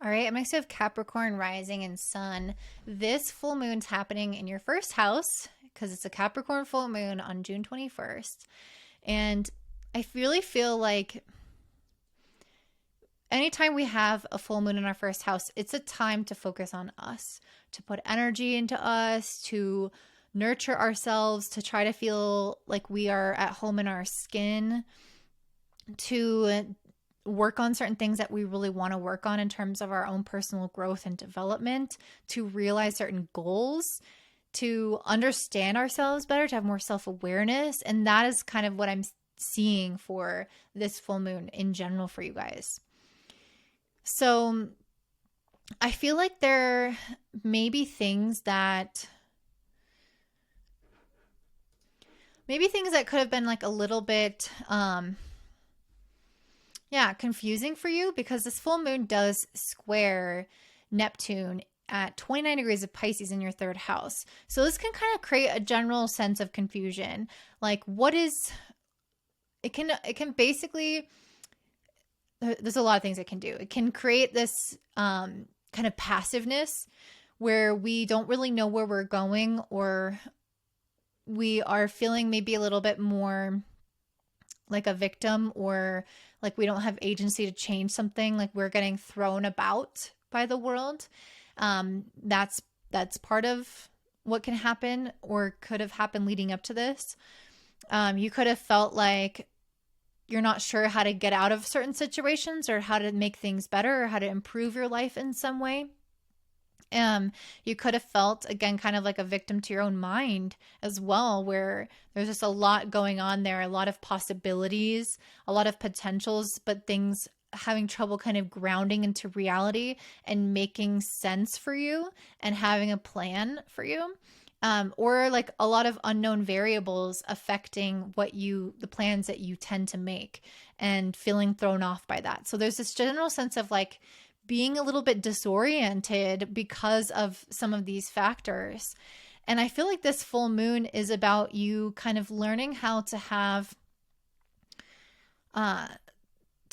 All right, I'm next to have Capricorn rising and sun. This full moon's happening in your first house because it's a Capricorn full moon on June 21st. And I really feel like anytime we have a full moon in our first house, it's a time to focus on us, to put energy into us, to nurture ourselves, to try to feel like we are at home in our skin, to work on certain things that we really want to work on in terms of our own personal growth and development, to realize certain goals, to understand ourselves better, to have more self-awareness. And that is kind of what I'm seeing for this full moon in general for you guys. So I feel like there may be things that could have been like a little bit confusing for you, because this full moon does square Neptune at 29 degrees of Pisces in your third house. So this can kind of create a general sense of confusion. Like, it can basically, there's a lot of things it can do. It can create this kind of passiveness where we don't really know where we're going, or we are feeling maybe a little bit more like a victim, or like we don't have agency to change something, like we're getting thrown about by the world. That's part of what can happen or could have happened leading up to this. You could have felt like you're not sure how to get out of certain situations, or how to make things better, or how to improve your life in some way. You could have felt, again, kind of like a victim to your own mind as well, where there's just a lot going on there, a lot of possibilities, a lot of potentials, but things having trouble kind of grounding into reality and making sense for you and having a plan for you. Or like a lot of unknown variables affecting the plans that you tend to make, and feeling thrown off by that. So there's this general sense of like being a little bit disoriented because of some of these factors. And I feel like this full moon is about you kind of learning how to have kind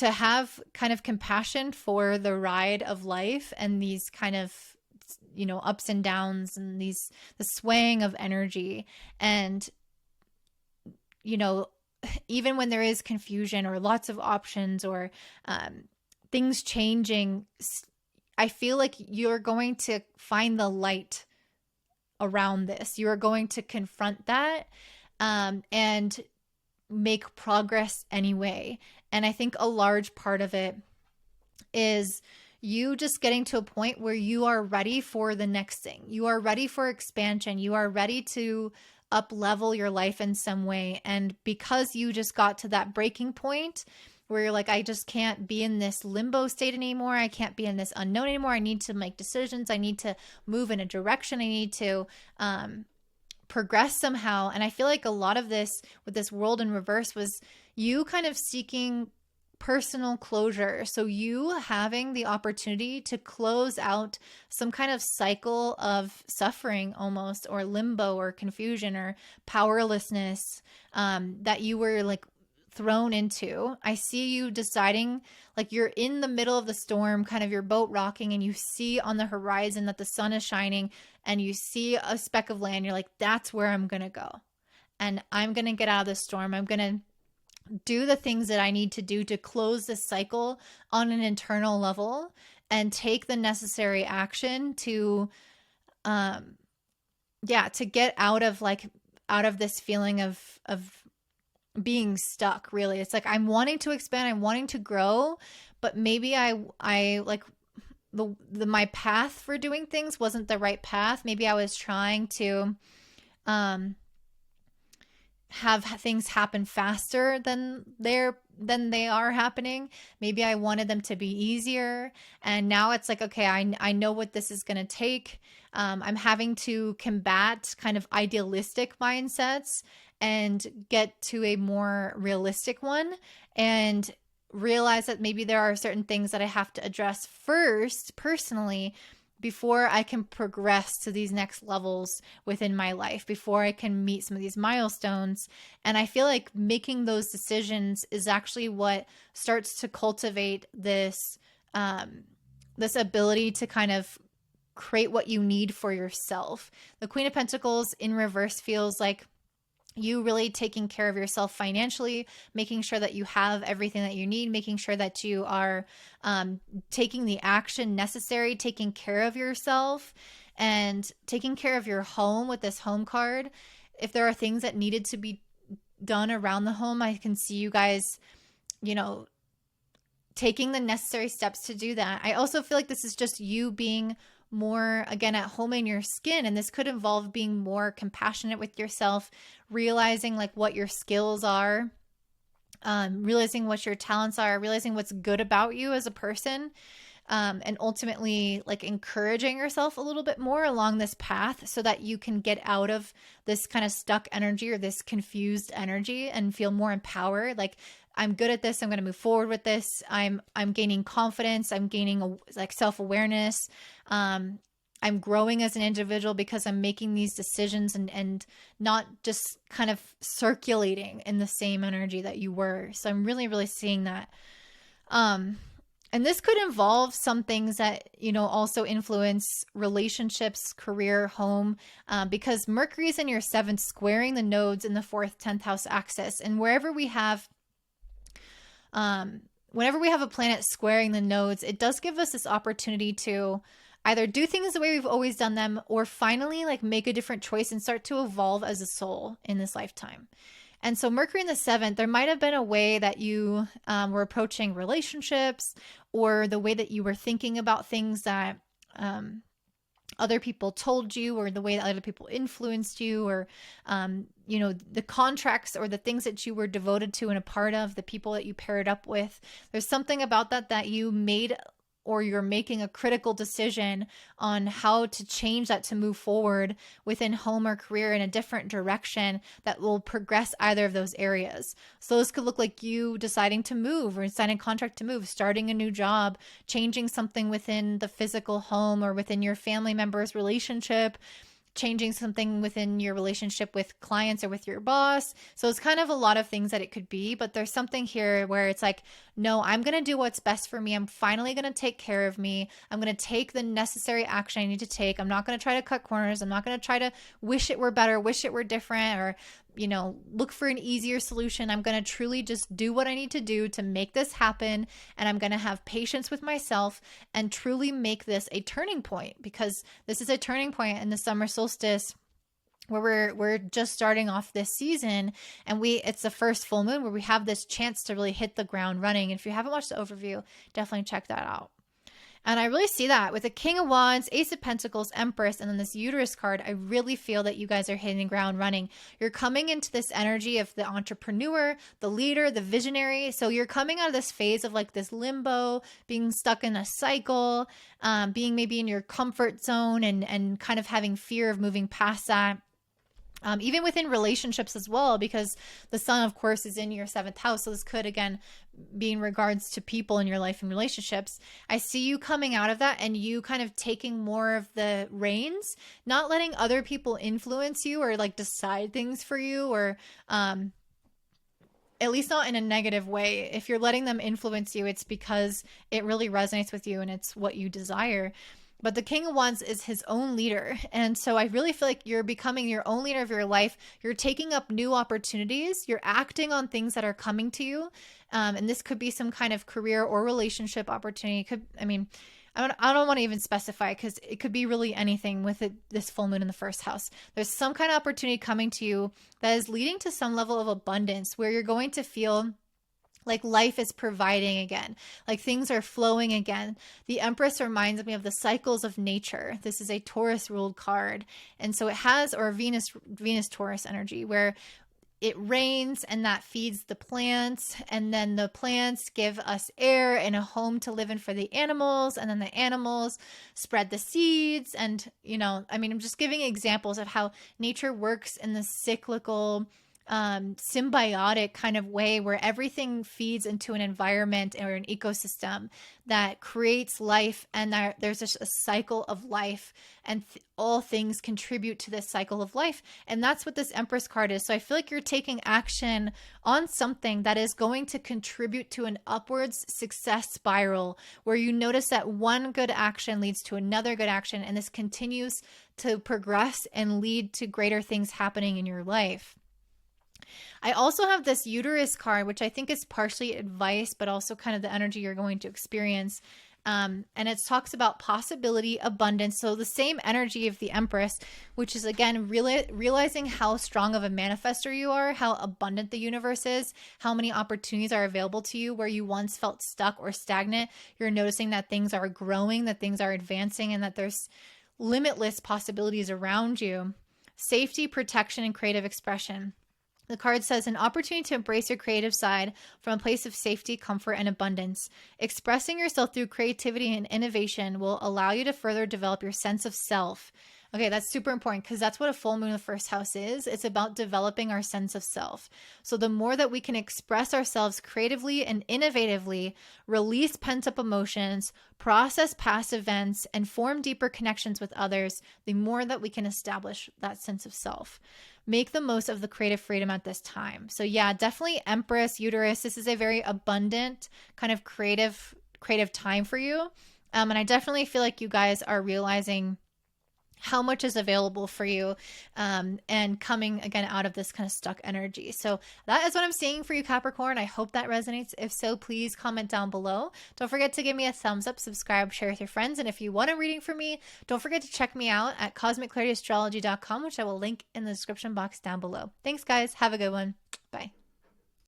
of compassion for the ride of life, and these kind of, ups and downs, and the swaying of energy. And, even when there is confusion or lots of options, or things changing, I feel like you're going to find the light around this. You're going to confront that, and make progress anyway. And I think a large part of it is you just getting to a point where you are ready for the next thing. You are ready for expansion. You are ready to up level your life in some way. And because you just got to that breaking point where you're like, I just can't be in this limbo state anymore. I can't be in this unknown anymore. I need to make decisions. I need to move in a direction. I need to progress somehow. And I feel like a lot of this with this world in reverse was you kind of seeking personal closure. So you having the opportunity to close out some kind of cycle of suffering almost, or limbo, or confusion, or powerlessness that you were like thrown into. I see you deciding, like you're in the middle of the storm, kind of your boat rocking, and you see on the horizon that the sun is shining, and you see a speck of land. You're like, that's where I'm going to go. And I'm going to get out of the storm. I'm going to do the things that I need to do to close this cycle on an internal level, and take the necessary action to get out of this feeling of being stuck. Really, it's like I'm wanting to expand, I'm wanting to grow, but maybe I like my path for doing things wasn't the right path. Maybe I was trying to have things happen faster than they are happening. Maybe I wanted them to be easier, and now it's like, okay, I know what this is going to take. I'm having to combat kind of idealistic mindsets and get to a more realistic one, and realize that maybe there are certain things that I have to address first personally before I can progress to these next levels within my life, before I can meet some of these milestones. And I feel like making those decisions is actually what starts to cultivate this this ability to kind of create what you need for yourself. The Queen of Pentacles in reverse feels like you really taking care of yourself financially, making sure that you have everything that you need, making sure that you are taking the action necessary, taking care of yourself and taking care of your home with this home card. If there are things that needed to be done around the home, I can see you guys, you know, taking the necessary steps to do that. I also feel like this is just you being more, again, at home in your skin. And this could involve being more compassionate with yourself, realizing like what your skills are, realizing what your talents are, realizing what's good about you as a person, and ultimately like encouraging yourself a little bit more along this path so that you can get out of this kind of stuck energy or this confused energy and feel more empowered. Like, I'm good at this. I'm going to move forward with this. I'm gaining confidence. I'm gaining like self-awareness. I'm growing as an individual because I'm making these decisions and not just kind of circulating in the same energy that you were. So I'm really, really seeing that. And this could involve some things that, you know, also influence relationships, career, home, because Mercury is in your 7th, squaring the nodes in the 4th, 10th house axis. And whenever we have a planet squaring the nodes, it does give us this opportunity to either do things the way we've always done them, or finally like make a different choice and start to evolve as a soul in this lifetime. And so Mercury in the 7th, there might have been a way that you were approaching relationships, or the way that you were thinking about things that other people told you, or the way that other people influenced you, or, you know, the contracts or the things that you were devoted to and a part of, the people that you paired up with. There's something about that you made, or you're making a critical decision on how to change that to move forward within home or career in a different direction that will progress either of those areas. So this could look like you deciding to move, or signing a contract to move, starting a new job, changing something within the physical home or within your family member's relationship, changing something within your relationship with clients or with your boss. So it's kind of a lot of things that it could be, but there's something here where it's like, no, I'm going to do what's best for me. I'm finally going to take care of me. I'm going to take the necessary action I need to take. I'm not going to try to cut corners. I'm not going to try to wish it were better, wish it were different, or, you know, look for an easier solution. I'm going to truly just do what I need to do to make this happen. And I'm going to have patience with myself and truly make this a turning point, because this is a turning point in the summer solstice where we're just starting off this season, and it's the first full moon where we have this chance to really hit the ground running. And if you haven't watched the overview, definitely check that out. And I really see that with the King of Wands, Ace of Pentacles, Empress, and then this Uterus card. I really feel that you guys are hitting the ground running. You're coming into this energy of the entrepreneur, the leader, the visionary. So you're coming out of this phase of like this limbo, being stuck in a cycle, being maybe in your comfort zone, and kind of having fear of moving past that. Even within relationships as well, because the sun, of course, is in your 7th house. So this could, again, be in regards to people in your life and relationships. I see you coming out of that and you kind of taking more of the reins, not letting other people influence you or like decide things for you, or at least not in a negative way. If you're letting them influence you, it's because it really resonates with you and it's what you desire. But the King of Wands is his own leader. And so I really feel like you're becoming your own leader of your life. You're taking up new opportunities. You're acting on things that are coming to you. And this could be some kind of career or relationship opportunity. I don't want to even specify, because it could be really anything with this full moon in the 1st house. There's some kind of opportunity coming to you that is leading to some level of abundance where you're going to feel like life is providing again, like things are flowing again. The Empress reminds me of the cycles of nature. This is a Taurus ruled card. And so it has, or Venus Taurus energy, where it rains and that feeds the plants, and then the plants give us air and a home to live in for the animals, and then the animals spread the seeds. And, I'm just giving examples of how nature works in the cyclical symbiotic kind of way where everything feeds into an environment or an ecosystem that creates life, and there's just a cycle of life, and all things contribute to this cycle of life. And that's what this Empress card is. So I feel like you're taking action on something that is going to contribute to an upwards success spiral, where you notice that one good action leads to another good action, and this continues to progress and lead to greater things happening in your life. I also have this uterus card, which I think is partially advice, but also kind of the energy you're going to experience. And it talks about possibility, abundance. So the same energy of the Empress, which is, again, realizing how strong of a manifester you are, how abundant the universe is, how many opportunities are available to you where you once felt stuck or stagnant. You're noticing that things are growing, that things are advancing, and that there's limitless possibilities around you. Safety, protection, and creative expression. The card says an opportunity to embrace your creative side from a place of safety, comfort, and abundance. Expressing yourself through creativity and innovation will allow you to further develop your sense of self. Okay, that's super important because that's what a full moon in the first house is. It's about developing our sense of self. So the more that we can express ourselves creatively and innovatively, release pent-up emotions, process past events, and form deeper connections with others, the more that we can establish that sense of self. Make the most of the creative freedom at this time. So yeah, definitely Empress, uterus. This is a very abundant kind of creative time for you. And I definitely feel like you guys are realizing how much is available for you, and coming again out of this kind of stuck energy. So that is what I'm seeing for you, Capricorn. I hope that resonates. If so, please comment down below. Don't forget to give me a thumbs up, subscribe, share with your friends. And if you want a reading from me, don't forget to check me out at cosmicclarityastrology.com, which I will link in the description box down below. Thanks, guys. Have a good one. Bye.